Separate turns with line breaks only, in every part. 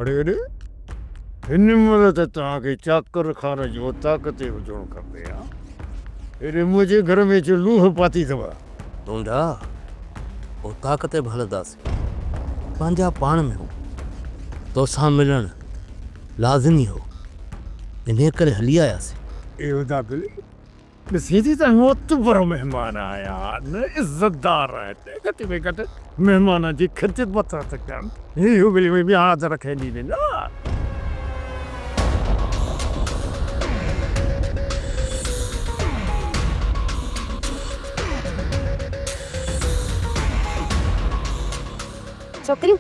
अरे अरे हिन महिल त तव्हांखे चाकर खान जो ताक़त हुजणु खपे हा। हेॾे मुंहिंजे घर में जो लूह पाती अथव।
ढूंढा वो ताक़त भलंदासीं पंहिंजा पाण में हो तोसां मिलण लाज़मी हो इन करे हली आयासीं।
इहो त ॾिसी थी त मोतबर महिमान आया न इज़तदार आहिनि घटि में घटि महिमान जी ख़िदमत त कनि इहो बि यादि रखे ॾींदे न।
छोकरियूं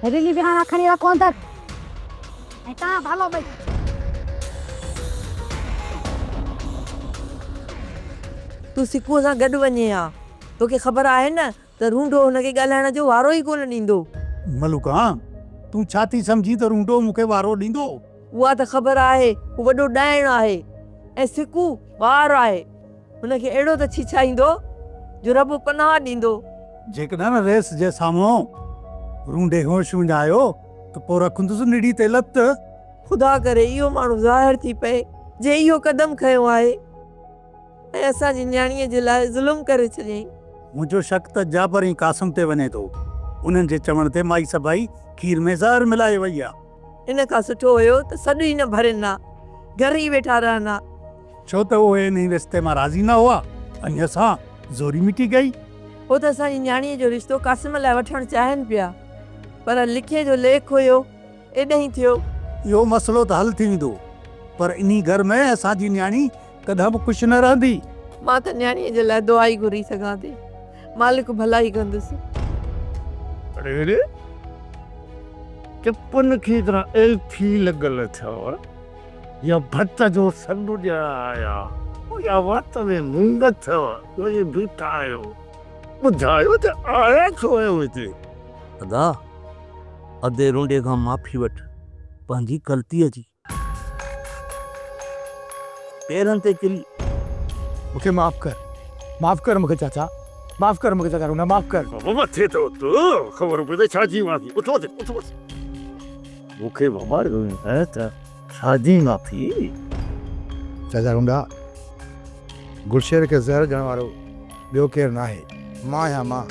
हेॾे विहाणा खणी रखो अंदरि ऐं तव्हां भालो भई।
तूं सिकूअ सां गॾु वञे हा तोखे ख़बर आहे न त रूंडो हुनखे ॻाल्हाइण जो वारो ई कोन ॾींदो।
मलूका तूं छा थी सम्झी त रूंडो मूंखे वारो ॾींदो?
उहा त ख़बर आहे हू वॾो ॾाइण आहे ऐं सिकू ॿार आहे हुनखे अहिड़ो त छिछाईंदो जो रब पनाह ॾींदो।
जेकॾहिं न रेस जे साम्हूं रूंडे होश विञायो त पोइ रखंदुसि निड़ी ते लत।
ख़ुदा करे इहो माण्हू ज़ाहिर थी पए जे इहो क़दम खयो आहे ऐं असांजी न्याणीअ जे लाइ ज़ुल्म करे छॾियईं।
मुंहिंजो शक त जाबर ऐं कासम ते वञे थो। उन्हनि जे चवण ते माई सभाई खीर में ज़हर मिलाए वई आहे।
इन खां सुठो हुयो त सॾु ई न भरनि हा घर ई वेठा रहनि हा।
छो त उहे इन रिश्ते मां राज़ी न हुआ अञा सां ज़ोरी मिटी गई।
हो त असांजी न्याणीअ जो रिश्तो कासिम लाइ वठणु चाहिनि पिया पर लिखे जो लेख हुयो एॾां थियो।
इहो मसइलो त हल थी वेंदो पर इन्ही घर में असांजी न्याणी कॾहिं बि ख़ुशि न रहंदी।
मां त न्याणीअ जे लाइ दुआ ई घुरी सघां थी मालिक भलाई कंदुसि।
अरे अरे चपन की तरह एल्फी लॻल अथव या भत जो संडू ॼाया या वात में मूंग अथव जो बीठा आहियो ॿुधायो त आया छो आहियो हिते?
अदा अधे रूंडे खां माफ़ी वठ पंहिंजी ग़लतीअ जी पेरनि ते किरी।
मूंखे माफ़ कर मूंखे चाचा माफ़ कर मूंखे चाचा रूना माफ़ कर।
बाबा मथे तो तू ख़बर पई त छाजी माफ़ी उथो उथो मूंखे बाबा है त छाजी माफ़ी?
चाचा रूंडा गुलशेर खे ज़हर ॾियण वारो ॿियो केरु न आहे मां आहियां मां।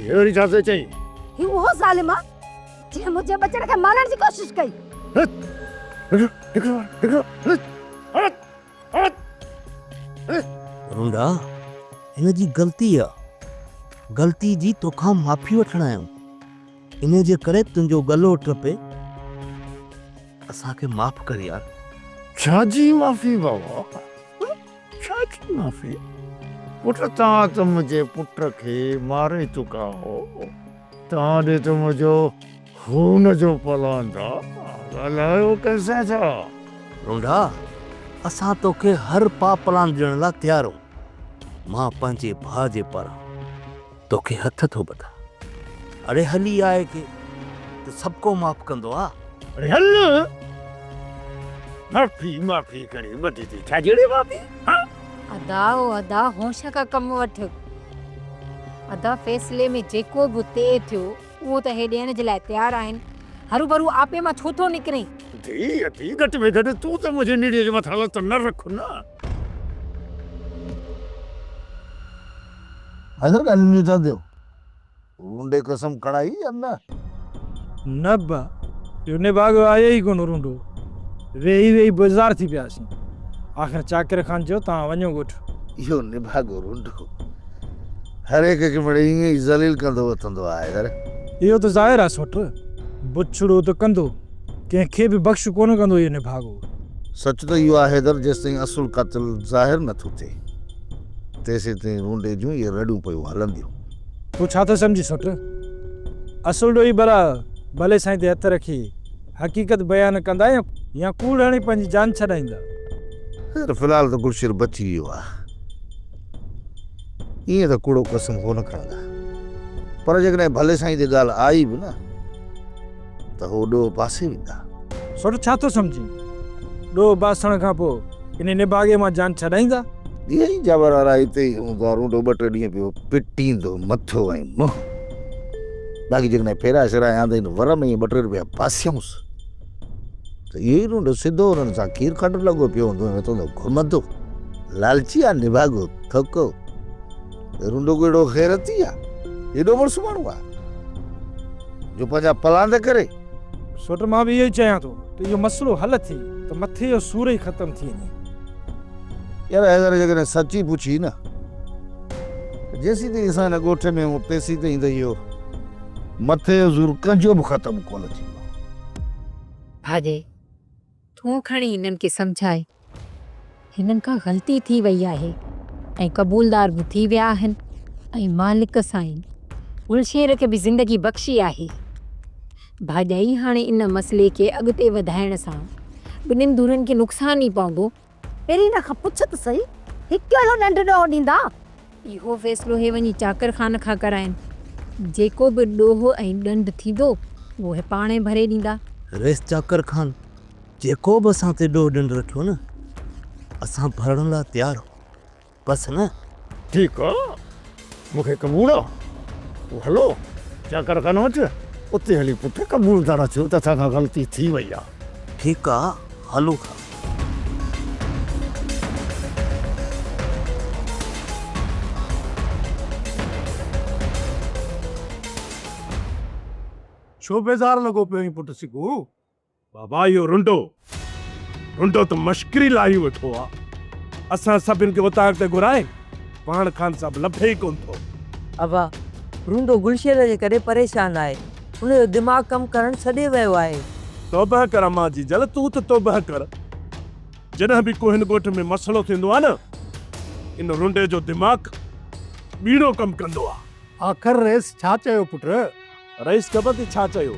इहो वरी छा थो चई?
ही उहो ज़ालिम आहे जंहिं मुंहिंजे बचड़े खे मारण जी कोशिशि कई।
रूंडा हिन जी ग़लती आहे ग़लती जी तोखां माफ़ी वठण आहियूं इन जे करे तुंहिंजो गलो टपे असांखे माफ़ कर यार।
छाजी माफ़ी बाबा छाजी माफ़ी? पुट तव्हां त मुंहिंजे पुट खे मारे चुका हो तव्हां ॾे त मुंहिंजो खून जो पलांदा ॻाल्हायो कंहिंसां छा?
रूंडा असां तोखे हर पाप पलान ॾियण लाइ तयारु हो। मां पंहिंजे भाउ जे पारां तोखे हथ थो बधा। अरे हली आहे के त सभु को माफ़ कंदो आहे।
अरे हल माफ़ी करे मटी थी छा जहिड़े माफ़ी?
अदा होश का कम वठ। अदा फैसले में जेको बि तय थियो उहो त हे ॾियण जे लाइ तयारु आहिनि हरू भरू आपे मां छो थो निकिरे?
धी घटि में घटि तूं त मुंहिंजे निड़ीअ जे मथां लत न रख न।
हैदर ॻाल्हियूं था थियो रूंडे कसम खणाई या न?
न बा उने बाग आयो ई कोन रूंडो वेही बाज़ार थी पियासीं आख़िर चाकर खान चयो तव्हां वञो ॻोठ।
इहो निभागो रूंडो हर एक खे मिड़े ईअं ई ज़लील कंदो वठंदो आहे हैदर।
इहो त ज़ाहिर आहे सोट बुछड़ो त कंदो कंहिंखे बि बख़्श कोन कंदो इहो निभागो।
सच त इहो आहे हैदर जेसिताईं असुल क़ातिल ज़ाहिर नथो थिए तेसीं ताईं रूंडे जूं इहे रड़ियूं पियूं हलंदियूं।
तूं छा थो सम्झी सोट असुल ॾोही भला भले साईं ते हथ रखी हक़ीक़त बयानु कंदा या कूड़ हणी पंहिंजी जान छॾाईंदा।
फ़िलहाल त गुलशेर बची वियो आहे ईअं त कूड़ो कसम कोन खणंदा पर जेकॾहिं भले साईं ते ॻाल्हि आई बि न त हो ॾोह पासे वेंदा।
सोट छा थो सम्झी ॾोह बासण खां पोइ इन निभागे मां जान छॾाईंदा?
ईअं ई जबर वारा हिते ई हूंदो आहे रूंडो ॿ टे ॾींहं पियो पिटींदो मथो ऐं मुंहुं बाक़ी जेकॾहिं फेरा शेरा आंदा आहिनि वर में 2-3 रुपया पासियऊंसि त इहो ई रुंड सिधो हुननि सां खीर खंडु लॻो पियो हूंदो में तो घुमंदो लालची आहे निभागो थको रुंडो को एॾो ख़ैरती आहे एॾो मुड़ुसु माण्हू आहे जो पंहिंजा पलांद करे।
सोट मां बि इहो ई चाहियां थो त इहो मसइलो हल थी त मथे जो सूर ई ख़तमु थी वञे।
यार अगरि जेकॾहिं सची पुछी न जेसीं ताईं असां हिन ॻोठ में हूं तेसीं ताईं त इहो मथे जो ज़ूर कंहिंजो बि ख़तमु कोन थींदो।
भाॼे तूं खणी हिननि खे सम्झाए हिननि खां ग़लती थी वई आहे ऐं क़बूलदार बि थी विया आहिनि ऐं मालिक साईं गुलशेर खे बि ज़िंदगी बख़्शी आहे। भाॼाई हाणे इन मसइले खे अॻिते वधाइण सां ॿिन्हिनि धुरनि खे नुक़सानु ई पवंदो।
पहिरीं हिन खां पुछ त सही हिकु अहिड़ो नंढ ॾोहो ॾींदा।
इहो फ़ैसिलो हे वञी चाकर ख़ान खां कराइनि। जेको बि ॾोहो ऐं ॾंड थींदो उहो हे पाणे भरे ॾींदा।
रेस चाकर खान जेको बि असां ते ॾोह ॾंड रखियो न असां भरण लाइ तयारु हो बसि न।
ठीकु आहे मूंखे क़बूल आहे हलो चाकर खानो अच उते हली पुटु क़बूलदार थियो त असां खां ग़लती थी वई आहे।
ठीकु आहे हलो खां।
छो बेज़ार लॻो पियो आहीं पुटु सिकू?
बाबा इहो रुंडो त मश्करी लाही वेठो आहे। असां सभिनि खे उतार ते घुराए पाण खान सां लभे ई कोन थो।
अबा रुंडो गुलशेर जे करे परेशान आहे उनजो दिमाग़ कमु करणु छॾे वियो आहे।
तौबह कर अम्मा जी जल तूं त तौबह कर। जॾहिं बि को हिन ॻोठ में मसइलो थींदो आहे न इन रुंडे जो दिमाग़ ॿीणो कमु कंदो आहे।
आख़िर रेस छा चयो पुटु?
रईस ख़बर थी छा चयो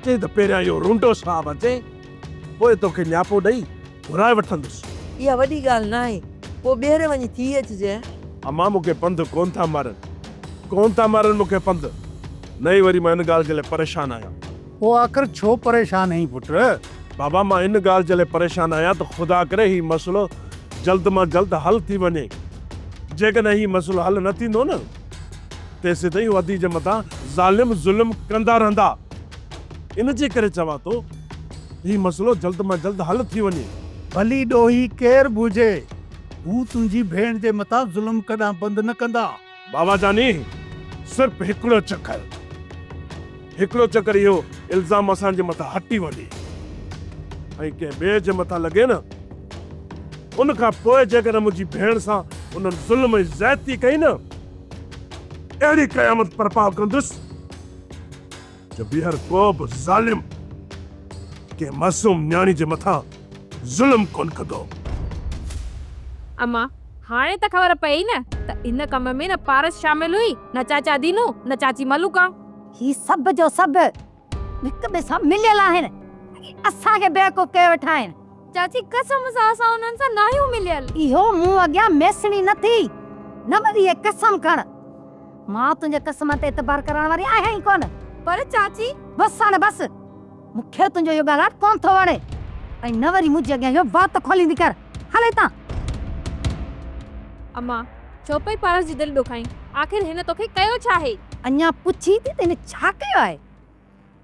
चई त पहिरियां इहो रुंडो साहब अचे पोइ तोखे न्यापो ॾेई घुराए वठंदुसि।
इहा वॾी ॻाल्हि न आहे पोइ ॿीहर वञी थी अचिजे।
अम्मा मूंखे पंधु कोन था मारनि मूंखे पंधु नई वरी मां इन ॻाल्हि जे लाइ परेशान आहियां।
पोइ आख़िर छो परेशान आहीं पुटु?
बाबा मां इन ॻाल्हि जे लाइ परेशान आहियां त ख़ुदा करे ही मसइलो जल्द मां जल्द हल थी वञे। जेकॾहिं ही मसइलो हल न थींदो न तेसीं ताईं वधी जे मथां ज़ालिम ज़ुल्म कंदा रहंदा। इन जे करे चवां थो ही मसइलो जल्द मां जल्द हल थी वञे।
भली ॾोही केरु बि हुजे हू तुंहिंजी भेण जे मथां ज़ुल्म कॾहिं बंदि न कंदा।
बाबा जानी सिर्फ़ हिकिड़ो चकर इहो इल्ज़ाम असांजे मथां हटी वञे ऐं कंहिं ॿिए जे मथां लॻे न उन खां पोइ जेकॾहिं मुंहिंजी भेण सां उन्हनि ज़ुल्म ऐं ज़्यादती कई न अहिड़ी क़यामत बर्पा कंदुसि जो ॿीहर को बि ज़ालिम कंहिं मासूम न्याणी जे मथां ज़ुल्म कोन कंदो।
अम्मा हाणे त ख़बर पई न त इन कम में न पारस शामिल हुई न चाचा दीनू न चाची मलूका।
ही सभु जो सभु हिक ॿिए सां मिलियल आहिनि असांखे बेवकूफ़ कयो वेठा आहिनि।
चाची कसम सां असां उन्हनि सां न आहियूं मिलियल।
इहो मूं अॻियां मेसणी न थी न वरी हे कसम खण। मां तुंहिंजे कसम ते एतबार करण वारी आहियां ई कोन।
पर चाची
बसि हाणे बसि मूंखे तुंहिंजो इहो ॻाल्हाइणु कोन थो वणे ऐं न वरी मुंहिंजे अॻियां इहो वात खोलींदी कर। हले तां
अम्मा छो पई पारस जी दिलि ॾुखाई? आख़िर हिन तोखे कयो छा आहे?
अञा पुछी थी त हिन छा कयो आहे?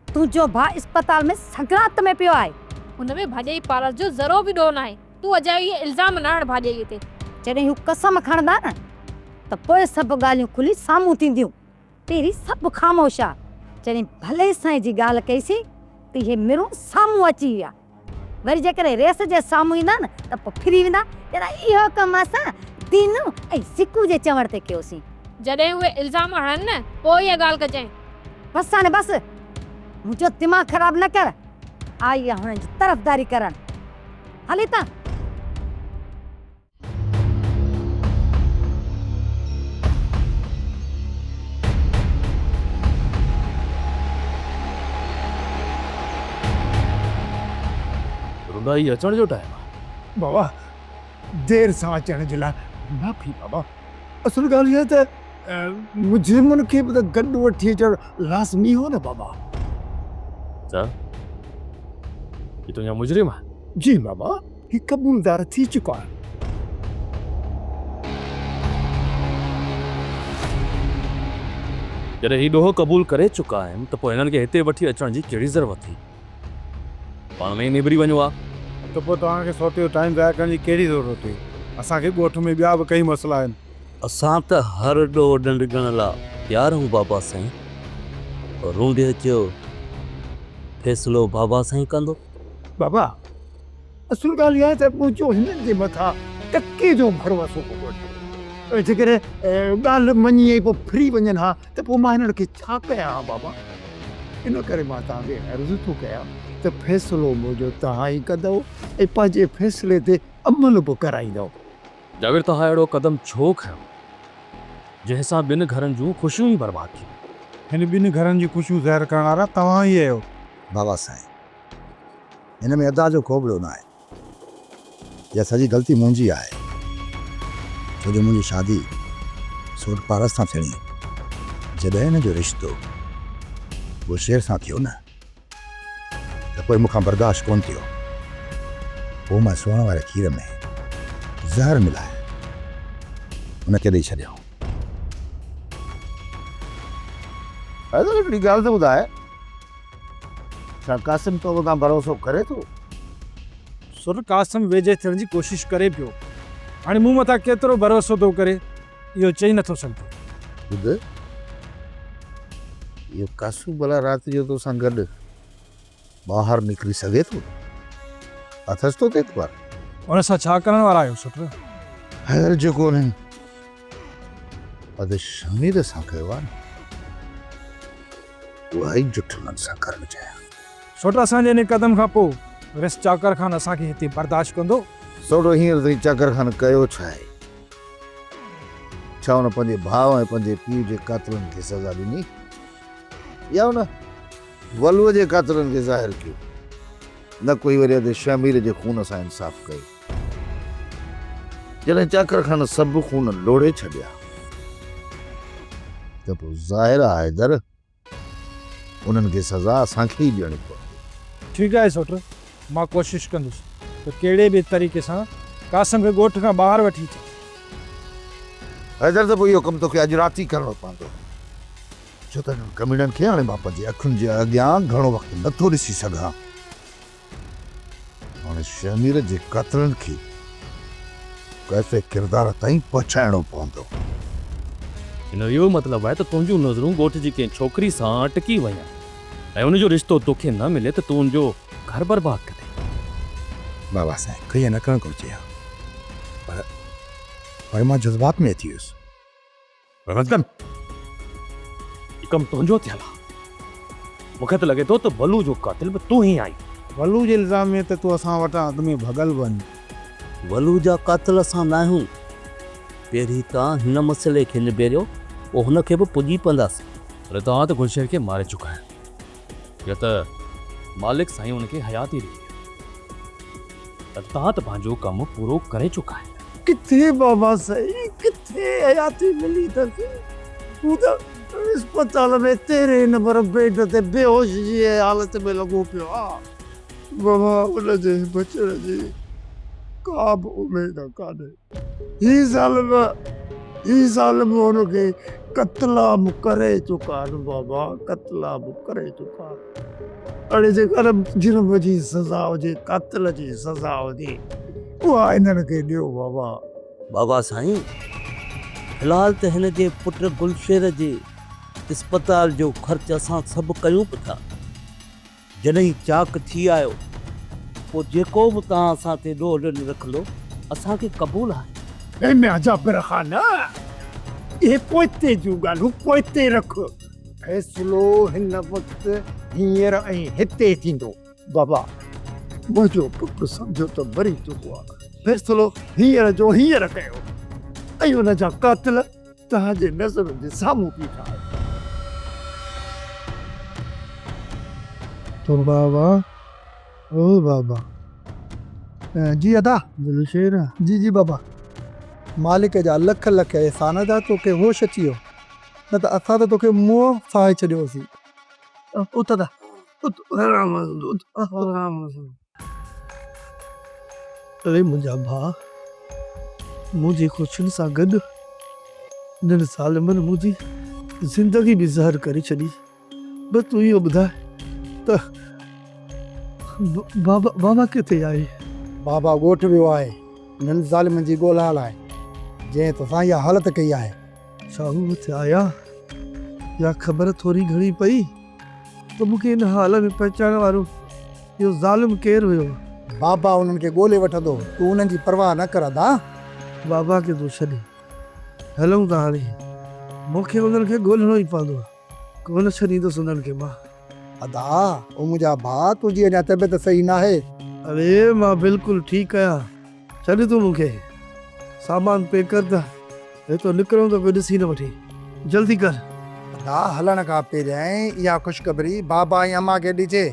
तुंहिंजो भाउ अस्पताल में सगरात में पियो आहे।
हुनमें भाॼाई पारस जो ज़रो बि ॾोह न आहे। तूं अजायो इहे इल्ज़ाम न हण भाॼाईअ ते।
जॾहिं हू कसम खणंदा न त पोइ सभु ॻाल्हियूं खुली साम्हूं थींदियूं। पहिरीं सभु ख़ामोश आहे। जॾहिं भले साईं जी ॻाल्हि कईसीं त इहे मिरूं साम्हूं अची विया। वरी जेकॾहिं रेस जे साम्हूं ईंदा न त पोइ फिरी वेंदा जरा इहो कमु असां दीनू ऐं सिकू जे चवण ते कयोसीं।
जॾहिं उहे इल्ज़ाम हणनि न पोइ इहा ॻाल्हि कजांइ।
बसि हाणे बसि मुंहिंजो दिमाग़ ख़राबु न कर। आई आहे हुननि जी तरफ़दारी करण। हली तां
रुंडाई अचण जो टाइम आहे।
बाबा देर सां अचण जे लाइ माफ़ी बाबा। असुल ॻाल्हि इहा त मुजरिमनि खे बि त गॾु वठी अचणु लाज़मी हो न बाबा।
छा ये तो यहाँ मुजरिम है?
जी बाबा ही कबूलदार थी चुका है।
जॾहिं ही ॾोहो क़बूल करे चुका आहिनि त पोइ हिननि खे हिते वठी अचण जी कहिड़ी ज़रूरत थी? पाण में ई निबिरी वञो आहे।
त पोइ तव्हांखे सोटे जो टाइम ज़ाया करण जी कहिड़ी ज़रूरत हुई? असांखे ॻोठ में ॿिया बि कई मसइला आहिनि।
असां त हर ॾोह ॾंड ॾियण लाइ तयारु आहियूं बाबा साईं। पर रूंडे चयो फ़ैसिलो बाबा साईं कंदो।
बाबा असुल ॻाल्हि इहा आहे त मुंहिंजो हिननि जे मथां टके जो भरोसो कोन्हे। जेकॾहिं ॻाल्हि मञी ऐं पोइ फ्री वञनि हा त पोइ मां हिननि खे छा कयां हा बाबा? इन करे मां तव्हांखे अर्ज़ु थो कयां त फ़ैसिलो मुंहिंजो तव्हां ई कंदव ऐं पंहिंजे फ़ैसिले ते अमल बि कराईंदव।
जावेद, तव्हां अहिड़ो कदम छो खयो जंहिंसां ॿिनि घरनि जूं ख़ुशियूं ई बर्बाद थियूं?
हिन ॿिनि घरनि जी ख़ुशियूं ज़ाहिर करण वारा तव्हां ई आहियो।
बाबा साईं, हिन में अदा जो कोबड़ो न आहे। इहा सॼी ग़लती मुंहिंजी आहे, छो जो मुंहिंजी शादी सोट पारस सां थियणी। जॾहिं हिन जो रिश्तो वो शेर सां थियो न त पोइ मूंखां बर्दाश्त कोन थियो। पोइ मां सुहिण वारे खीर में ज़हर मिलाए उनखे ॾेई छॾियो। हिकिड़ी ॻाल्हि त ॿुधाए, छा कासिम तो तां भरोसो करे थो?
सुर कासिम वेझे थियण जी कोशिश करे पियो। हाणे मूं मथां केतिरो भरोसो थो करे इहो चई नथो सघे।
ॿुध, इहो कासू भला राति जो तोसां गॾु ॿाहिरि निकिरी सघे थो? अथसि तो तेतबार?
उन सां छा करण वारा आहियो सुट?
ख़ैर जेको न अॼु शमीर सां कयो आहे न, उहा ई जुठलनि सां करणु चाहियां।
सुट, असांजे इन कदम खां पोइ रिस चाकर खान असांखे हिते बर्दाश्त कंदो?
सोड़ो हींअर ताईं चाकर खान कयो छा आहे? छा हुन पंहिंजे भाउ ऐं पंहिंजे पीउ जे कातिलनि खे सज़ा ॾिनी, या हुन वलूअ जे कातिलनि खे ज़ाहिर कयो? न कोई वरी अॼु शमीर जे खून सां इंसाफ़ कयो। जॾहिं चाकर खान सभु खून लोड़े छॾिया त पोइ ज़ाहिर आहे दर उन्हनि खे सज़ा असांखे ई ॾियणी पवंदी।
ठीकु आहे सुट, मां कोशिशि कंदुसि त कहिड़े बि तरीक़े सां कासिम खे ॻोठ खां ॿाहिरि वठी अचे।
हैदर, त पोइ इहो कमु तोखे अॼु राति ई करिणो पवंदो, छो त हिननि कमीड़नि खे हाणे मां पंहिंजी अखियुनि जे अॻियां घणो वक़्तु नथो ॾिसी सघां। हाणे शमीर जे कातिलनि खे कैफ़े किरदार ताईं पहुचाइणो पवंदो।
हिन जो इहो मतिलबु आहे त तुंहिंजूं नज़रूं ॻोठ जी कंहिं छोकिरी सां अटकी वञनि ऐं उनजो रिश्तो तोखे न मिले त तूं उनजो घर बर्बाद करे।
बाबा साईं, कीअं न करणु घुरिजे हा, पर मां जज़्बात में अची वियुसि।
मतलब ही कमु तुंहिंजो थियल आहे। मूंखे त लॻे थो त बलू जो कातिल बि तूं ई आई।
वलू जे इल्ज़ाम में त तूं असां वटां अॻ में भॻल वञ।
वलू जा कातिल असां न आहियूं। पहिरीं तव्हां हिन मसइले खे निबेरियो, पोइ हुनखे बि पुॼी पवंदासीं।
पर तव्हां त गुलशेर खे मारे चुका आहियो, या त मालिक साईं हुनखे हयाती ॾिनी, त तव्हां त पंहिंजो कमु पूरो करे चुका आहियो।
किथे बाबा साईं, किथे हयाती मिली अथसि? तूं त अस्पताल में तेरे नंबर बेड ते बेहोश जी हालत में लॻो पियो आहे। बाबा, उनजे बचण जी का बि उमेद कान्हे। ही ज़ालिम हुनखे क़त्लाम करे चुका आहिनि बाबा, क़त्लाम करे चुका आहिनि। हाणे जेकर जुर्म जी सज़ा हुजे, क़त्ल जी सज़ा हुजे, उहा इन्हनि खे ॾियो बाबा।
बाबा साईं, फ़िलहाल त हिन जे पुट गुलशेर जे इस्पताल जो ख़र्च असां सभु कयूं पिया था। जॾहिं चाक थी आयो, पोइ जेको बि तव्हां असां ते ॾोह ॾंड रखंदो असांखे क़बूल आहे।
ऐं मैं जाबिर ख़ान, इहे पोइते जूं ॻाल्हियूं पोइते रख। फ़ैसिलो हिन वक़्तु हींअर ऐं हिते थींदो। बाबा, मुंहिंजो पुटु सम्झो त मरी चुको आहे। फ़ैसिलो हींअर जो हींअर कयो ऐं हुन जा कातिल तव्हांजे नज़रुनि जे साम्हूं बीठा आहिनि।
तो बाबा, ओ बाबा। जी अदा गुलशेर। जी बाबा, मालिक जा लख लख एहसान जा तोखे होश अची वियो, न त असां त तोखे मुंहुं फाहे छॾियोसीं। उत दा अरे मुंहिंजा भाउ, मुंहिंजी ख़ुशियुनि सां गॾु हिननि सालमनि मुंहिंजी
ज़िंदगी बि ज़हर करे छॾी। बस तूं इहो ॿुधाए त बाबा बाबा किथे आहे?
बाबा ॻोठ वियो आहे उन्हनि ज़ालिमनि जी ॻोल्हा लाइ जंहिं तोसां इहा हालत कई आहे।
छा हू हिते आया या ख़बर थोरी घणी पई त मूंखे इन हाल में पहुचाइण वारो इहो ज़ालिम केरु हुयो?
बाबा उन्हनि खे ॻोल्हे वठंदो, तूं उन्हनि जी परवाह न कर अदा।
बाबा खे तूं छॾे हलूं था हाणे। मूंखे उन्हनि खे ॻोल्हणो ई पवंदो, कोन छॾींदुसि उन्हनि खे मां।
अदा ओ मुंहिंजा भाउ, तुंहिंजी अञा तबियत सही न आहे।
अरे मां बिल्कुलु ठीकु आहियां, छॾ तूं मूंखे। सामान पैक कर त हितो निकिरूं त कोई ॾिसी न वठे, जल्दी कर।
अदा हलण खां पहिरियां इहा ख़ुशख़बरी बाबा ऐं अम्मा खे ॾिजे।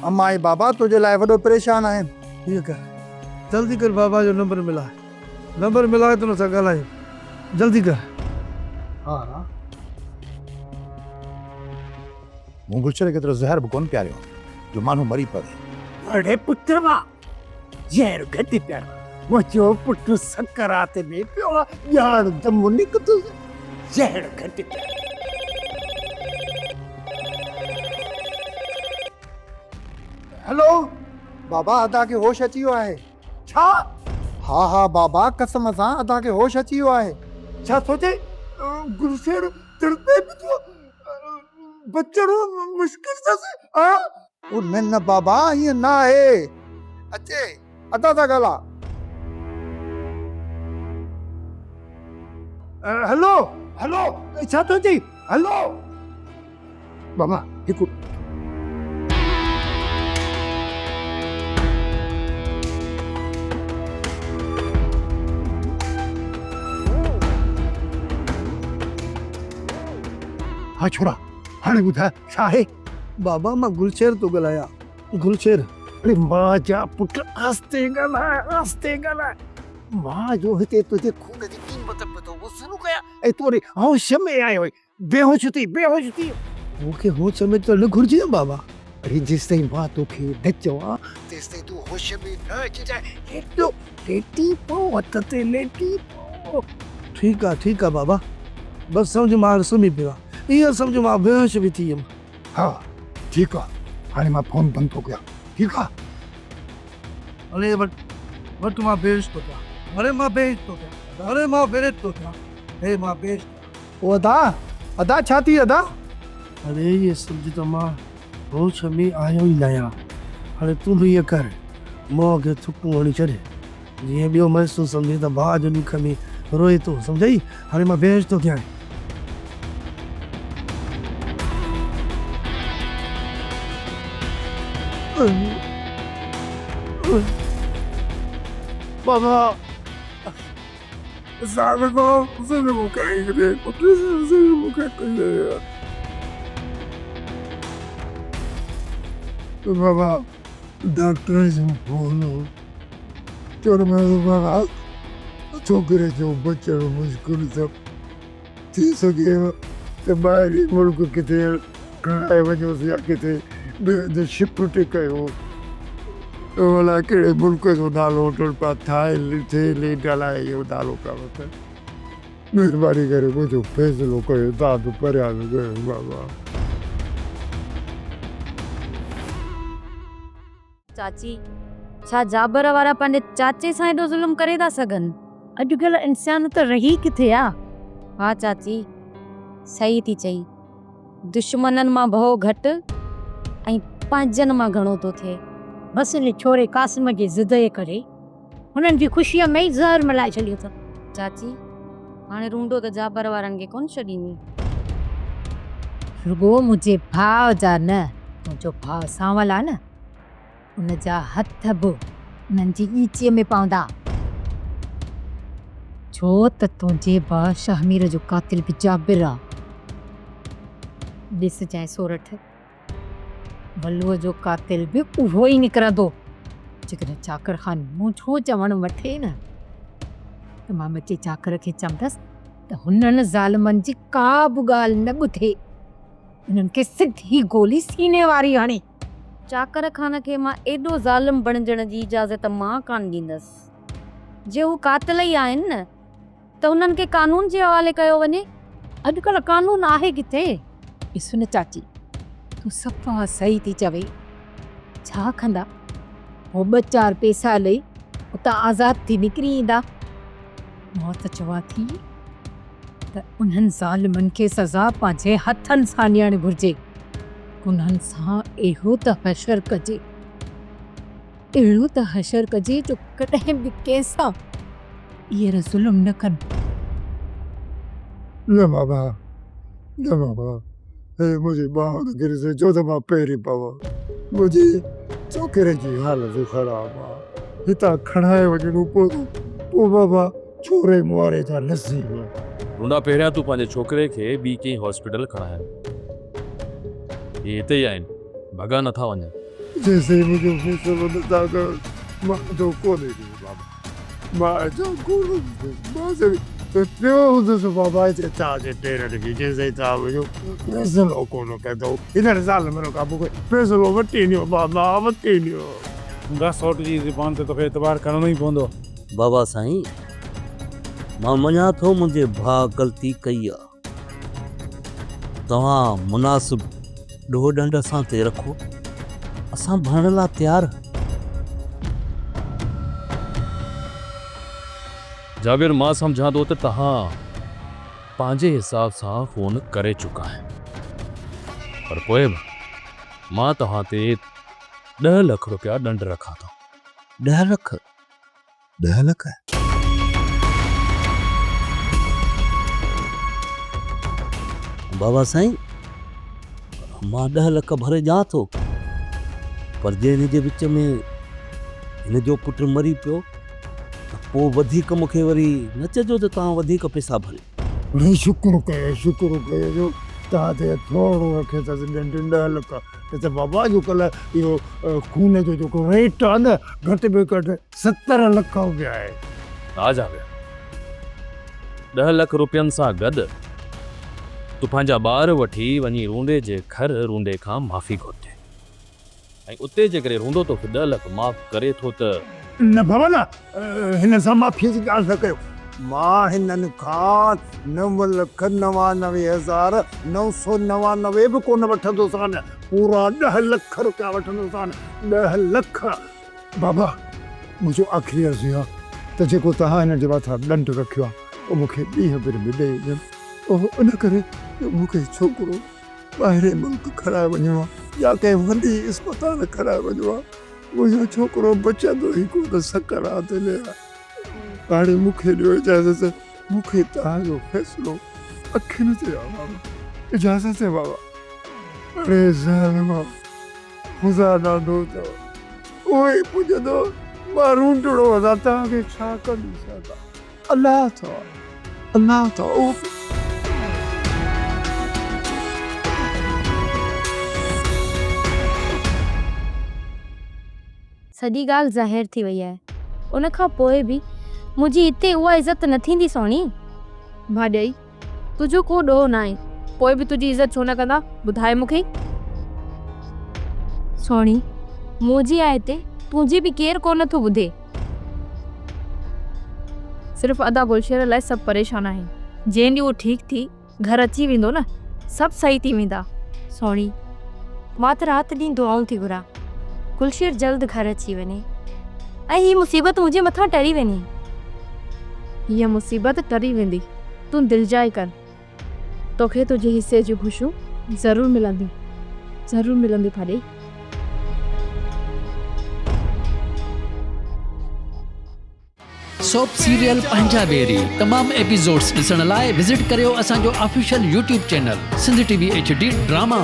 अम्मा ऐं बाबा तुंहिंजे लाइ वॾो परेशान आहिनि।
हीअं कर, जल्दी कर, बाबा जो नंबर मिलाए त हुन सां ॻाल्हायूं, जल्दी कर।
हा
मूं गुलशन केतिरो ज़हर बि कोन पियारियो जो माण्हू मरी पवे।
अरे पुत्र वा जहर गति पियारो मुंहिंजो पुटु सकरात में पियो आहे, ॼाण त मूं निकितो जहर गति
हेलो बाबा, अदा खे होश अची वियो आहे।
छा?
हा हा बाबा, कसम सां अदा खे होश अची वियो आहे।
छा सोचे गुलशेर तड़पे पियो बचड़ो मुश्किल सां
ओ न न बाबा, ईअं न आहे। अचे अदा सां ॻाल्हा।
हेलो हेलो छा थो चई? हेलो बाबा हिकु हा छोरा हाणे ॿुधाए छा आहे?
बाबा मां गुलशेर थो ॻाल्हायां। गुलशेर,
अरे मां जा पुट आस्ते ॻाल्हाए मां जो हिते तुंहिंजे खून जी क़ीमत पे तो वसूल कया ऐं तूं वरी होश में आयो बेहोश थी।
मूंखे होश में त न घुरिजे न बाबा।
अरे जेसिताईं मां तोखे न चवां तेसिताईं तूं होश में न अची जाए। हेठो लेटी पो, हथ ते लेटी पो।
ठीकु आहे बाबा, बसि सम्झ मां सुम्ही पियो आहे, ईअं सम्झ मां बेहोश बि थी वियुमि।
हा ठीकु आहे, हाणे मां फोन बंदि थो कयां। ठीकु आहे?
अरे वटि मां बेहोश थो थियां। अरे मां बेहोश थो थियां।
ओ अदा छा थी अदा?
अरे ये सम्झ त मां होश में आयो ई न आहियां। हाणे तूं बि ईअं कर, मुंहं खे थुकूं हणी छॾ, जीअं ॿियो महसूसु सम्झे त भाउ जो ॾुख में रोए थो, सम्झई? हाणे मां बेहोश थो थियां।
बाबा बाबा डॉक्टर जो फोन चोर बाबा छोकिरे जो बचण मुश्किल सब थी सके त ॿाहिरि मुल्क किथे खणाए वञोसि या किथे शिफ्ट कयो। अलाए कहिड़े मुल्क जो नालो वठनि पिया, थाईलैंड अलाए इहो नालो पिया वठनि। महिरबानी करे मुंहिंजो फ़ैसिलो कयो, तव्हां परियां कयो बाबा।
चाची, छा जाबर वारा पंहिंजे चाचे सां एॾो ज़ुल्म करे था सघनि? अॼुकल्ह इंसान त रही किथे आहे? हा चाची, सही थी चई। दुश्मननि मां भउ घटि ऐं पंहिंजनि मां घणो थो थिए। बसि इन छोरे कासिम जे ज़िद जे करे हुननि जी ख़ुशीअ में ई ज़हर मिलाए छॾियो अथनि। चाची, हाणे रूंडो त जाबर वारनि खे कोन छॾींदी। रुगो मुंहिंजे भाउ जा न, मुंहिंजो भाउ सांवल आहे न, उन जा हथ बि उन्हनि जी ईचीअ में पवंदा, छो त तुंहिंजे भाउ शाहमीर जो कातिल बि जाबिर आहे। ॾिस जांइ सोरठ, बलूअ जो कातिल बि उहो ई निकिरंदो। जेकॾहिं चाकर ख़ान मूं छो चवणु वठे न, त मां बचे चाकर खे चवंदसि त हुननि ज़ालिमनि जी का बि ॻाल्हि न ॿुधे, उन्हनि खे सिधी गोली सीने वारी हणे। चाकर ख़ान खे मां एॾो ज़ालिम बणजण जी इजाज़त मां कान ॾींदसि। जे हू कातिल ई आहिनि न, त हुननि खे कानून जे हवाले कयो वञे
अॼुकल्ह कानून आहे किथे? ॾिसु न चाची, तूं सफ़ा सही थी चवे। छा कंदा हो 2-4 पैसा ॾेई उतां आज़ाद थी निकिरी ईंदा। मां त चवां थी त उन्हनि ज़ालिमनि खे सज़ा पंहिंजे हथनि सां ॾियणु घुरिजे। उन्हनि सां अहिड़ो त हशर कजे, अहिड़ो त हशर कजे जो कॾहिं बि कंहिंसां ईअं ज़ुल्म न कनि।
न बाबा, न बाबा, हे मुंहिंजी ॿार गिर से जो त मां पहिरीं पवां। मुंहिंजी छोकिरे जी हालत ख़राबु आहे, हितां खणाए वञणो पोइ बाबा छोरे मुआरे जा नसीब।
रूंडा पहिरियां तूं पंहिंजे छोकिरे खे ॿी कंहिं हॉस्पिटल खणाए। ये हिते ई आहिनि, भॻा नथा वञनि।
जैसे मुझे फैसलो नथा कर मां जो कोन्हे बाबा, मां जो कोन्हे मां से पियो हूंदुसि बाबा हिते तव्हांजे टेरनि खे जेसिताईं तव्हां मुंहिंजो फैसलो कोन कंदो हींअर साल में खां मूंखे फैसलो वठी ॾियो बाबा, वठी ॾियो।
हूंदा सौट जी ज़ुबान ते तोखे एतबार करणो ई पवंदो।
बाबा साईं, मां मञा थो मुंहिंजे भाउ ग़लती कई आहे। तव्हां मुनासिब ॾोह ॾंड असां ते रखो, असां भरण लाइ तयारु।
जाबिर, मां सम्झां थो त तव्हां पंहिंजे हिसाब सां फ़ोन करे चुका आहियो, पर पोइ बि मां तव्हां ते 10 लख रुपया ॾंड रखां थो।
10 लख? 10 लख? बाबा साईं, मां 10 लख भरे ॾियां थो, पर जे हिन जे विच में हिन जो पुटु मरी पियो त पोइ वधीक मूंखे वरी न चइजो त तव्हां वधीक पैसा भरे।
नहीं शुक्र कयो जो तव्हां ते थोरो रखे त 10 लख। त बाबा अॼुकल्ह इहो खून जो जेको रेट आहे न, घटि में घटि 70 लख रुपया आहे।
हा जाबिर, 10 लख रुपयनि सां गॾु तूं पंहिंजा ॿार वठी वञी रूंडे जे घर रूंडे खां माफ़ी घुरजे, ऐं उते जेकॾहिं रूंडो तोखे 10 लख माफ़ करे थो त
न बाबा न, हिन सां माफ़ीअ जी ॻाल्हि न कयो। मां हिननि खां 9,99,999 बि कोन वठंदुसि आन, पूरा 10 लख रुपया वठंदुसि आन। 10 लख बाबा, मुंहिंजो आख़िरी अर्ज़ु आहे त जेको तव्हां हिन जे मथां ॾंड रखियो आहे उहो मूंखे ॾींहं भर में ॾेई ॾियनि। इन करे मूंखे छोकिरो ॿाहिरि मुल्क खणाए वञिणो आहे या कंहिं वॾी अस्पताल खणाए वञिणो आहे। मुंहिंजो छोकिरो बचंदो ई कोन सकरात में आहे। हाणे मूंखे ॾियो इजाज़त, मूंखे तव्हांजो फ़ैसिलो अखियुनि ते आहे बाबा, इजाज़त आहे बाबा। अरे ज़ालिमा, ख़ुदा ॾाढो अथव, उहो ई पुॼंदो, मां रूंडड़ो असां तव्हांखे छा कंदी सघां। अलाह अथव
सॼी ॻाल्हि ज़ाहिर थी वई आहे। उन खां पोइ बि मुंहिंजी हिते उहा इज़त न थींदी सोनी।
भाॼई, तुंहिंजो को ॾोह न आहे, पोइ बि तुंहिंजी इज़त छो न कंदा? ॿुधाए मूंखे।
सोनी, मुंहिंजी आहे हिते, तुंहिंजी बि केरु कोन थो ॿुधे।
सिर्फ़ु अदा गुलशेर लाइ सभु परेशान आहिनि। जंहिं ॾींहुं उहो ठीकु थी घर अची वेंदो न, सभु सही थी वेंदा।
सोनी, मां त राति ॾींहुं दुआऊं थी घुरां गुलशेर जल्द घर अची वञे ऐं हीअ मुसीबत मुंहिंजे मथां टरी वञे।
हीअ मुसीबत टरी वेंदी, तूं दिलजाए कर। तोखे तुंहिंजे हिसे जूं ख़ुशियूं ज़रूरु मिलंदी भाॼई।
सोप सीरियल पंजाबेरी तमाम एपिसोड्स ॾिसण लाइ विज़िट करियो असांजो official YouTube channel Sindh TV HD drama.